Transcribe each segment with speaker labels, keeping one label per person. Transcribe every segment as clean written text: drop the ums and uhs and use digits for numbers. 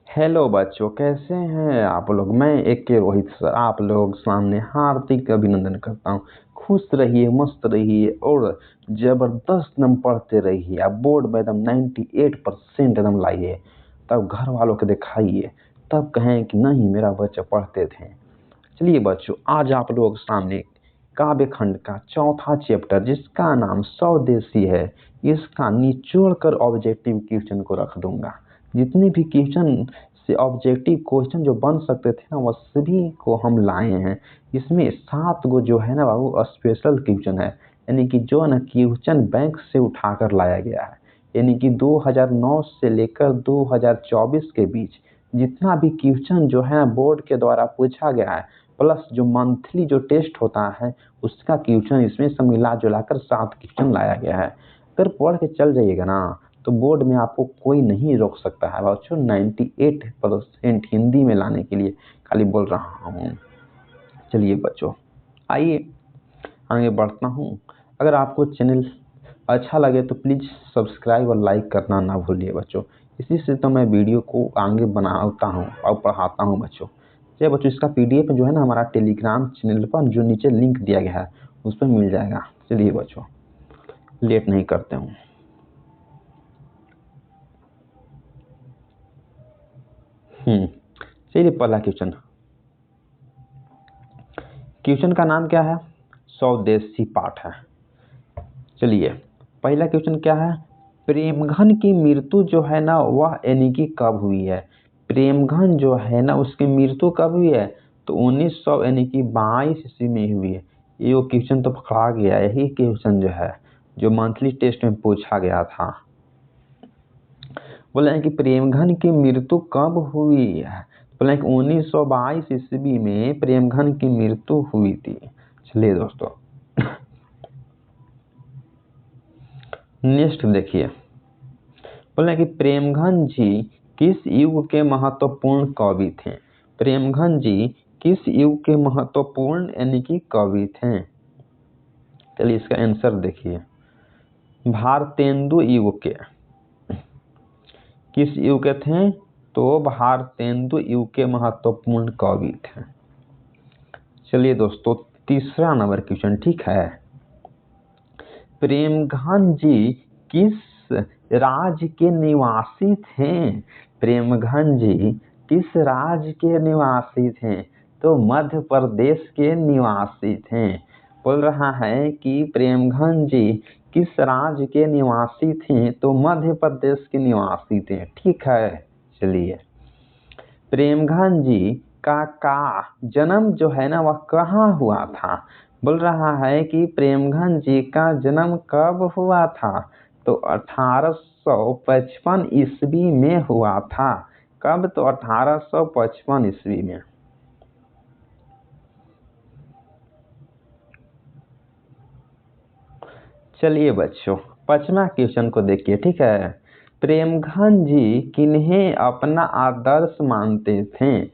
Speaker 1: Hello बच्चों, कैसे हैं आप लोग। मैं एक के रोहित सर आप लोग सामने हार्दिक अभिनंदन करता हूँ। खुश रहिए, मस्त रहिए और जबरदस्त नंबर पढ़ते रहिए। आप बोर्ड में एकदम 98% एकदम लाइए, तब घर वालों को दिखाइए, तब कहें कि नहीं मेरा बच्चा पढ़ते थे। चलिए बच्चों, आज आप लोगों के सामने काव्य खंड का चौथा चैप्टर जिसका नाम स्वदेशी है, इसका निचोड़ कर ऑब्जेक्टिव क्वेश्चन को रख दूंगा। जितने भी क्वेश्चन से ऑब्जेक्टिव क्वेश्चन जो बन सकते थे ना, वह सभी को हम लाए हैं। इसमें 7 गो जो है ना बाबू स्पेशल क्वेश्चन है, यानी कि जो ना क्वेश्चन बैंक से उठाकर लाया गया है। यानी कि 2009 से लेकर 2024 के बीच जितना भी क्वेश्चन जो है बोर्ड के द्वारा पूछा गया है, प्लस जो मंथली जो टेस्ट होता है उसका क्वेश्चन इसमें सब मिला जुला कर 7 क्वेश्चन लाया गया है। अगर पढ़ के चल जाइएगा ना तो बोर्ड में आपको कोई नहीं रोक सकता है बच्चों। 98% हिंदी में लाने के लिए खाली बोल रहा हूँ। चलिए बच्चों, आइए आगे बढ़ता हूँ। अगर आपको चैनल अच्छा लगे तो प्लीज़ सब्सक्राइब और लाइक करना ना भूलिए बच्चों। इसी से तो मैं वीडियो को आगे बनाता हूँ और पढ़ाता हूँ बच्चों। चलिए बच्चों, इसका PDF जो है ना हमारा टेलीग्राम चैनल पर जो नीचे लिंक दिया गया है उस पर मिल जाएगा। चलिए बच्चों, लेट नहीं करते हूँ। चलिए पहला क्वेश्चन। क्वेश्चन का नाम क्या है? स्वदेशी पाठ है। चलिए पहला क्वेश्चन क्या है? प्रेमघन की मृत्यु जो है ना वह यानी कि कब हुई है? प्रेमघन जो है ना उसकी मृत्यु कब हुई है? तो 1900 यानी कि 22 ईस्वी में हुई है। ये वो क्वेश्चन तो पकड़ा गया, यही क्वेश्चन जो है जो मंथली टेस्ट में पूछा गया था। बोले हैं कि प्रेमघन की मृत्यु कब हुई है? बोले हैं कि 1922 ईस्वी में प्रेमघन की मृत्यु हुई थी। चलिए दोस्तों, नेक्स्ट देखिए। बोले कि प्रेमघन जी किस युग के महत्वपूर्ण कवि थे? प्रेमघन जी किस युग के महत्वपूर्ण यानी कि कवि थे? चलिए इसका आंसर देखिए। भारतेंदु युग के। किस युग के थे? तो भारतेंदु युग के महत्वपूर्ण कवि थे। चलिए दोस्तों, तीसरा नंबर क्वेश्चन, ठीक है। प्रेमघन जी किस राज्य के निवासी थे? प्रेमघन जी किस राज्य के निवासी थे? तो मध्य प्रदेश के निवासी थे। बोल रहा है कि प्रेमघन जी किस राज्य के निवासी थे? तो मध्य प्रदेश के निवासी थे। ठीक है। चलिए, प्रेमघन जी का जन्म जो है ना वह कहाँ हुआ था? बोल रहा है कि प्रेमघन जी का जन्म कब हुआ था? तो 1855 ईस्वी में हुआ था। कब? तो 1855 ईस्वी में। चलिए बच्चों, पांचवा क्वेश्चन को देखिए, ठीक है। प्रेमघन जी किन्हें अपना आदर्श मानते थे?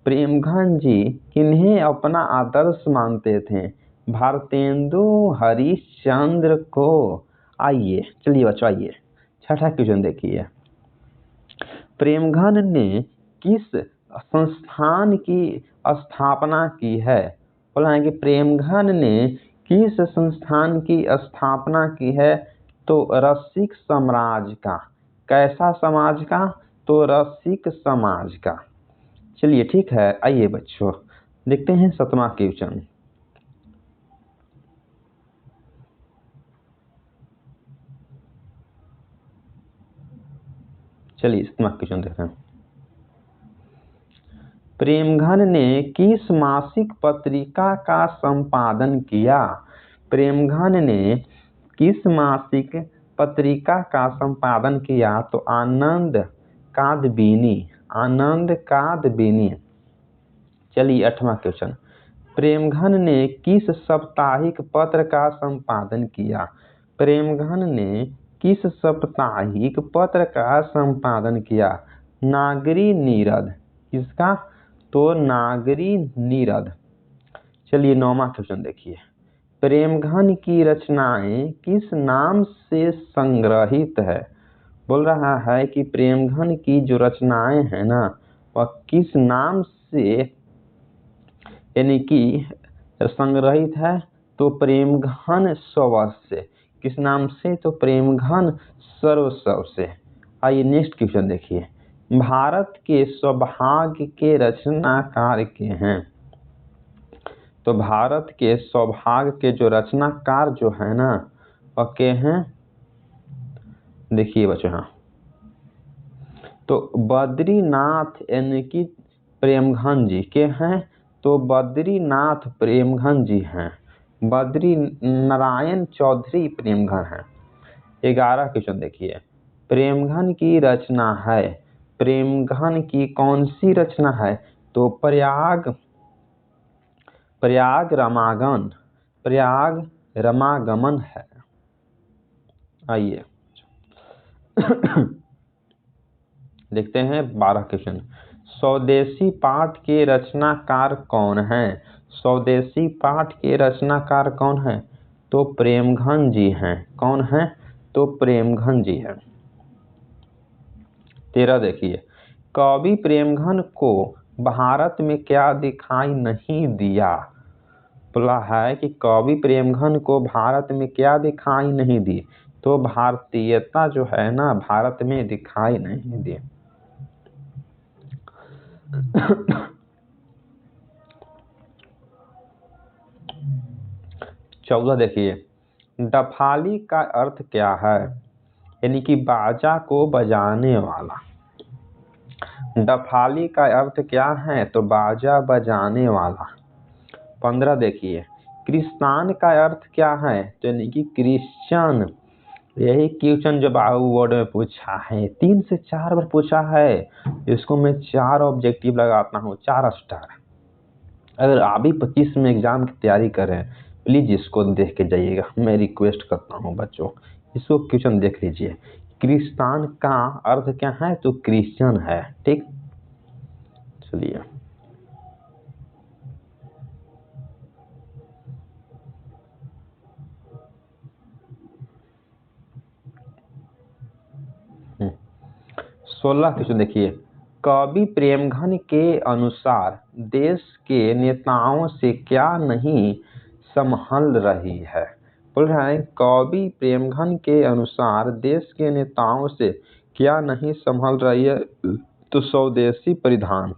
Speaker 1: प्रेमघन जी किन्हें अपना आदर्श मानते थे? भारतेंदु हरिश्चंद्र को। आइए, चलिए बच्चों आइए, छठा क्वेश्चन देखिए। प्रेमघन ने किस संस्थान की स्थापना की है? बोला है कि प्रेमघन ने किस संस्थान की स्थापना की है? तो रसिक समाज का। कैसा समाज का? तो रसिक समाज का। चलिए ठीक है, आइए बच्चों देखते हैं 7वां क्वेश्चन। चलिए 7वां क्वेश्चन देखते हैं। प्रेमघन ने किस मासिक पत्रिका का संपादन किया? प्रेमघन ने किस मासिक पत्रिका का संपादन किया? तो आनंद कादबिनी। आनंद कादबिनी। चलिए 8वां क्वेश्चन। प्रेमघन ने किस साप्ताहिक पत्र का संपादन किया? प्रेमघन ने किस साप्ताहिक पत्र का संपादन किया? नागरी नीरद। किसका? तो नागरी नीरद। चलिए 9वां क्वेश्चन देखिए। प्रेमघन की रचनाएं किस नाम से संग्रहित है? बोल रहा है कि प्रेमघन की जो रचनाएं हैं ना वह किस नाम से यानी कि संग्रहित है, तो प्रेमघन स्वश से। किस नाम से, तो प्रेमघन सर्वस्व से। आइए नेक्स्ट क्वेश्चन देखिए। भारत के सौभाग्य के रचनाकार के हैं, तो भारत के सौभाग्य के जो रचनाकार जो है ना वह के हैं, देखिए बच्चों। हाँ, तो बद्रीनाथ यानी कि प्रेमघन जी के हैं, तो बद्रीनाथ प्रेमघन जी हैं। बद्री नारायण चौधरी प्रेमघन हैं। 11 क्वेश्चन देखिए। प्रेमघन की रचना है, प्रेमघन की कौन सी रचना है, तो प्रयाग रमागमन है। आइए देखते हैं 12 क्वेश्चन। स्वदेशी पाठ के रचनाकार कौन है, स्वदेशी पाठ के रचनाकार कौन है, तो प्रेमघन जी हैं। कौन है, तो प्रेमघन जी हैं। 13 देखिए। कवि प्रेमघन को भारत में क्या दिखाई नहीं दिया, बोला है कि कवि प्रेमघन को भारत में क्या दिखाई नहीं दी, तो भारतीयता जो है ना भारत में दिखाई नहीं दी। 14 देखिए। डफाली का अर्थ क्या है, यानी कि बाजा को बजाने वाला। डफाली का अर्थ क्या है, तो बाजा बजाने वाला। 15 देखिए। क्रिस्तान का अर्थ क्या है, तो यानी कि क्रिश्चियन। यही क्वेश्चन जो बाबू बोर्ड में पूछा है, 3 से 4 बार पूछा है। इसको मैं 4 ऑब्जेक्टिव लगाता हूँ, 4 स्टार। अगर आप भी 25 में एग्जाम की तैयारी कर रहे हैं, प्लीज इसको देख के जाइएगा, मैं रिक्वेस्ट करता हूँ बच्चों। इसको क्वेश्चन देख लीजिए। क्रिस्तान का अर्थ क्या है, तो क्रिश्चियन है। ठीक, चलिए हम्म। 16 क्वेश्चन देखिए। कवि प्रेमघन के अनुसार देश के नेताओं से क्या नहीं संभल रही है, बोल रहा है कवि प्रेमघन के अनुसार देश के नेताओं से क्या नहीं संभल रही है, तो स्वदेशी परिधान।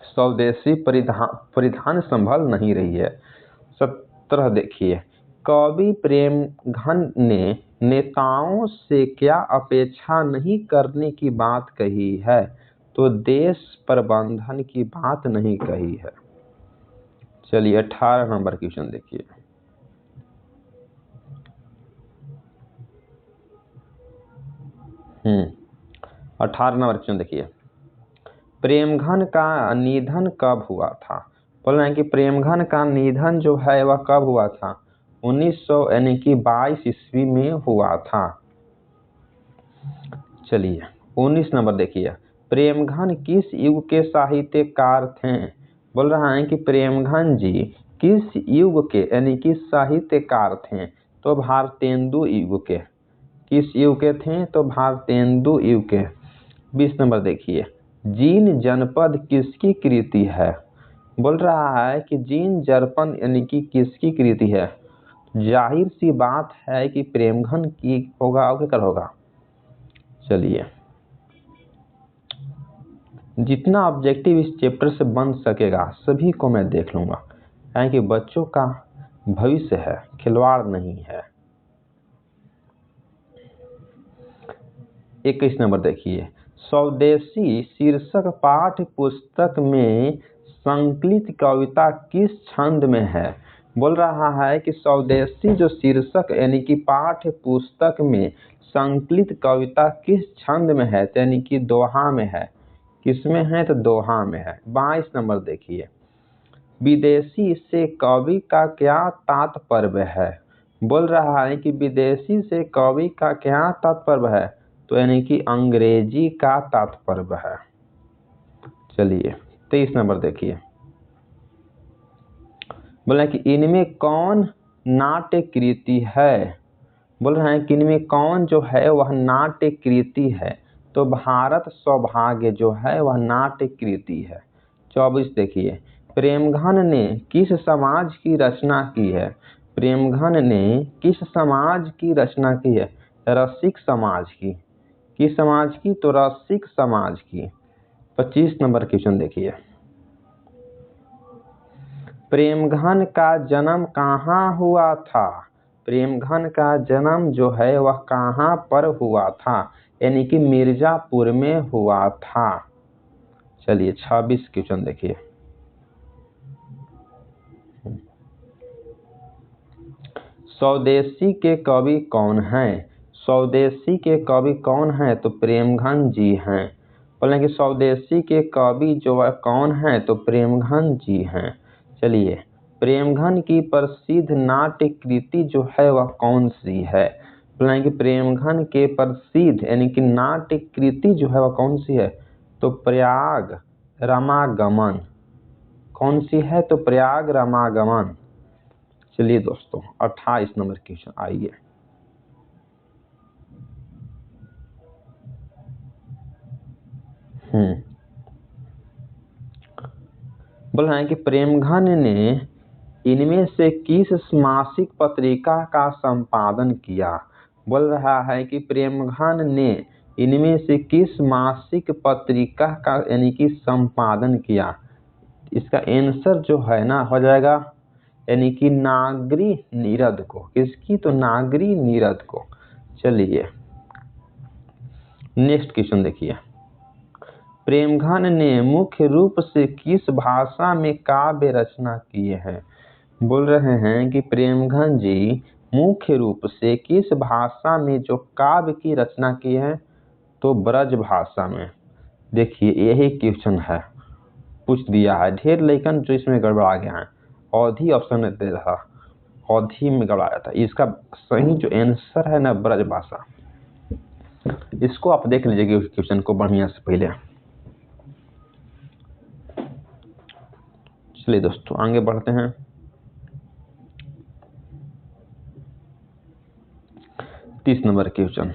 Speaker 1: स्वदेशी परिधान संभल नहीं रही है। 17 देखिए। कवि प्रेमघन ने नेताओं से क्या अपेक्षा नहीं करने की बात कही है, तो देश प्रबंधन की बात नहीं कही है। चलिए 18 नंबर क्वेश्चन देखिए। हम्म 18 नंबर क्वेश्चन देखिए। प्रेमघन का निधन कब हुआ था, बोल रहे हैं कि प्रेमघन का निधन जो है वह कब हुआ था, 1900 यानी कि 22 ईस्वी में हुआ था। चलिए 19 नंबर देखिए। प्रेमघन किस युग के साहित्यकार थे, बोल रहा है कि प्रेमघन जी किस युग के यानी कि साहित्यकार थे, तो भारतेंदु युग के। किस युग के थे, तो भारतेंदु युग के। 20 नंबर देखिए। जीन जनपद किसकी कृति है, बोल रहा है कि जीन जनपद यानी कि किसकी कृति है। जाहिर सी बात है कि प्रेमघन की होगा और क्या होगा। चलिए जितना ऑब्जेक्टिव इस चैप्टर से बन सकेगा सभी को मैं देख लूंगा, कि बच्चों का भविष्य है, खिलवाड़ नहीं है। 21 नंबर देखिए। स्वदेशी शीर्षक पाठ्य पुस्तक में संकलित कविता किस छंद में है, बोल रहा है कि स्वदेशी जो शीर्षक यानी कि पाठ्य पुस्तक में संकलित कविता किस छंद में है, यानी कि दोहा में है। किसमें है, तो दोहा में है। 22 नंबर देखिए। विदेशी से कवि का क्या तात्पर्य है, बोल रहा है कि विदेशी से कवि का क्या तात्पर्य है, तो यानी कि अंग्रेजी का तात्पर्य है। चलिए 23 नंबर देखिए। बोला कि इनमें कौन नाट्य कृति है, बोल रहे हैं कि इनमें कौन जो है वह नाट्य कृति है, तो भारत सौभाग्य जो है वह नाट्य कृति है। 24 देखिए, प्रेमघन ने किस समाज की रचना की है? प्रेमघन ने किस समाज की रचना की है? रसिक समाज की। किस समाज की? तो रसिक समाज की। 25 नंबर क्वेश्चन देखिए, प्रेमघन का जन्म कहाँ हुआ था? प्रेमघन का जन्म जो है वह कहाँ पर हुआ था? यानी कि मिर्जापुर में हुआ था। चलिए 26 क्वेश्चन देखिए, स्वदेशी के कवि कौन हैं? स्वदेशी के कवि कौन हैं? तो प्रेमघन जी हैं। बोले कि स्वदेशी के कवि जो है कौन हैं? तो प्रेमघन जी हैं। चलिए, प्रेमघन की प्रसिद्ध नाट्य कृति जो है वह कौन सी है? बोले कि प्रेमघन के प्रसिद्ध यानी कि नाट्य कृति जो है वह कौन सी है? तो प्रयाग रामागमन। कौन सी है? तो प्रयाग रामागमन। चलिए दोस्तों 28 नंबर क्वेश्चन आइए, बोल रहे हैं कि प्रेमघन ने इनमें से किस मासिक पत्रिका का संपादन किया? बोल रहा है कि प्रेमघन ने इनमें से किस मासिक पत्रिका का यानी कि संपादन किया? इसका आंसर जो है ना हो जाएगा यानी कि नागरी नीरद को। किसकी? तो नागरी नीरद को। चलिए नेक्स्ट क्वेश्चन देखिए, प्रेमघन ने मुख्य रूप से किस भाषा में काव्य रचना किए हैं? बोल रहे हैं कि प्रेमघन जी मुख्य रूप से किस भाषा में जो काव्य की रचना की है? तो ब्रज भाषा में। देखिए यही क्वेश्चन है, पूछ दिया है ढेर, लेकिन जो इसमें गड़बड़ा गया है अवधि ऑप्शन दे रहा, अवधि में गड़बड़ाया था। इसका सही जो आंसर है ना ब्रज भाषा। इसको आप देख लीजिएगा क्वेश्चन को बढ़िया से पहले। चलिए दोस्तों आगे बढ़ते हैं। 30 नंबर क्वेश्चन,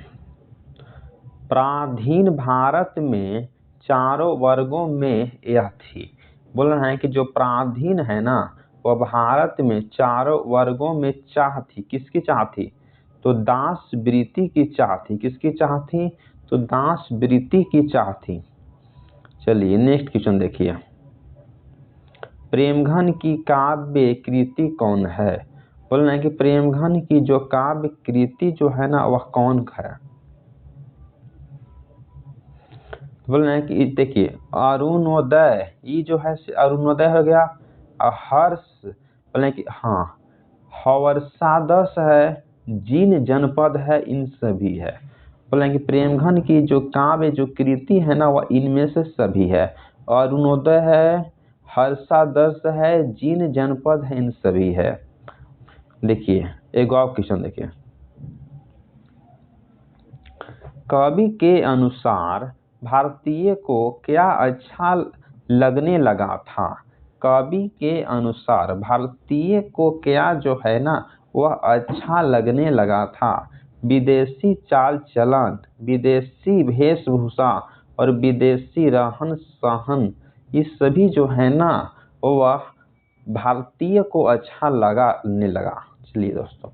Speaker 1: प्राचीन भारत में चारों वर्गों में यह थी। बोल रहे हैं कि जो प्राचीन है ना वह भारत में चारों वर्गों में चाह थी। किसकी चाह थी? तो दास वृत्ति की चाह थी। किसकी चाह थी? तो दास वृत्ति की चाह थी। चलिए नेक्स्ट क्वेश्चन देखिए, प्रेमघन की काव्य कृति कौन है? बोल रहे हैं कि प्रेमघन की जो काव्य कृति जो है ना वह कौन है? बोल रहे हैं कि देखिए अरुणोदय, ये जो है अरुणोदय हो गया। हर्ष बोले कि हाँ, हर्षादश है, जीन जनपद है, इन सभी है। बोले कि प्रेमघन की जो काव्य जो कृति है ना वह इनमें से सभी है। अरुणोदय है, हर्षादश है, जीन जनपद है, इन सभी है। देखिए एक और क्वेश्चन देखिए, कवि के अनुसार भारतीय को क्या अच्छा लगने लगा था? कवि के अनुसार भारतीय को क्या जो है ना वह अच्छा लगने लगा था? विदेशी चाल चलन, विदेशी वेशभूषा और विदेशी रहन सहन, ये सभी जो है ना वह भारतीय को अच्छा लगने लगा। चलिए दोस्तों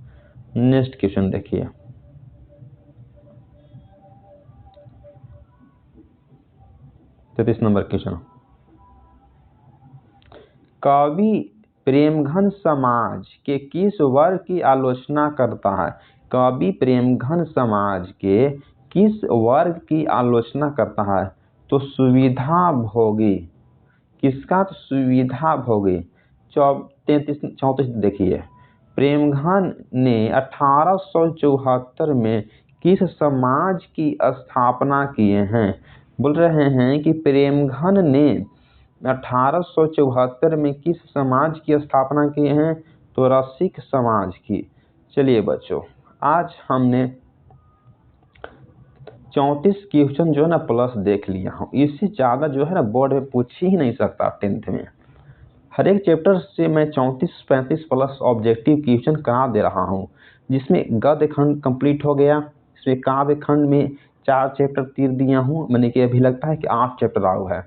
Speaker 1: नेक्स्ट क्वेश्चन देखिए, 33 नंबर क्वेश्चन, कवि प्रेमघन समाज के किस वर्ग की आलोचना करता है? कवि प्रेमघन समाज के किस वर्ग की आलोचना करता है? तो सुविधा भोगी। किसका? तो सुविधा भोगी। 34 देखिए, प्रेमघन ने 1874 में किस समाज की स्थापना किए हैं? बोल रहे हैं कि प्रेमघन ने 1874 में किस समाज की स्थापना किए हैं? तो रसिक समाज की। चलिए बच्चों आज हमने 34 क्वेश्चन जो है ना प्लस देख लिया हूँ। इससे ज़्यादा जो है ना बोर्ड में पूछ ही नहीं सकता 10th में। हर एक चैप्टर से मैं 34-35 प्लस ऑब्जेक्टिव क्वेश्चन करा दे रहा हूँ। जिसमें गद्य खंड कंप्लीट हो गया। इसमें काव्य खंड में 4 चैप्टर तीर दिया हूँ, मैंने कि अभी लगता है कि 8 चैप्टर आओ है।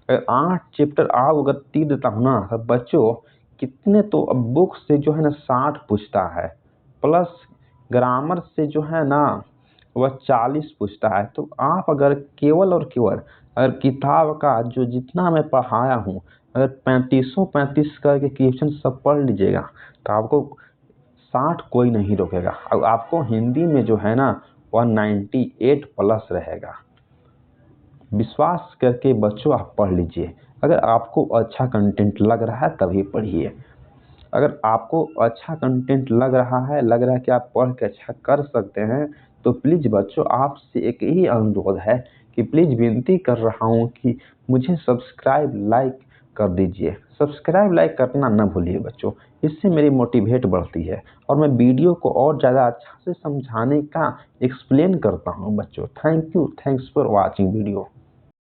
Speaker 1: अगर 8 चैप्टर आओ अगर तीर देता हूँ ना, तो बच्चों कितने, तो अब बुक से जो है ना 60 पूछता है, प्लस ग्रामर से जो है ना वह 40 पूछता है। तो आप अगर केवल और केवल अगर किताब का जो जितना मैं पढ़ाया हूँ, अगर 35 करके क्वेश्चन सब पढ़ लीजिएगा, तो आपको 60 कोई नहीं रोकेगा। और आपको हिंदी में जो है ना वह 98 प्लस रहेगा। विश्वास करके बच्चों आप पढ़ लीजिए। अगर आपको अच्छा कंटेंट लग रहा है तभी पढ़िए। अगर आपको अच्छा कंटेंट लग रहा है कि आप पढ़ के अच्छा कर सकते हैं, तो प्लीज़ बच्चों आपसे एक ही अनुरोध है कि प्लीज़ विनती कर रहा हूँ कि मुझे सब्सक्राइब लाइक कर दीजिए। सब्सक्राइब लाइक करना ना भूलिए बच्चों, इससे मेरी मोटिवेट बढ़ती है और मैं वीडियो को और ज़्यादा अच्छा से समझाने का एक्सप्लेन करता हूँ बच्चों। Thank you, thanks for watching video.